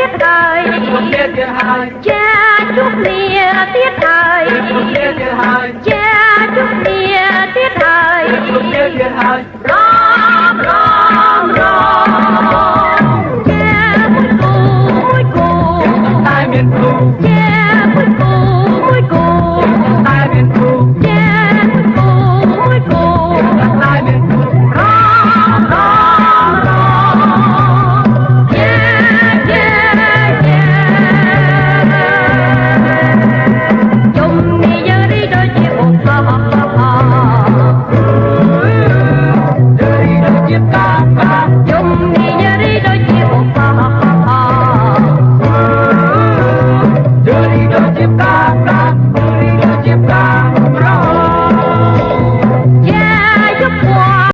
tiết thời cha chúc nia tiết thời cha chúc nia tiết thời róm róm róm cha vui cô tai miền thu cha vui cô tai miền thu cha vui cô tai miền thu róm róm róm yeah yeah yeah chung đi giờ đi đôi chiếc ha ha ha ha đời đời chiếc ca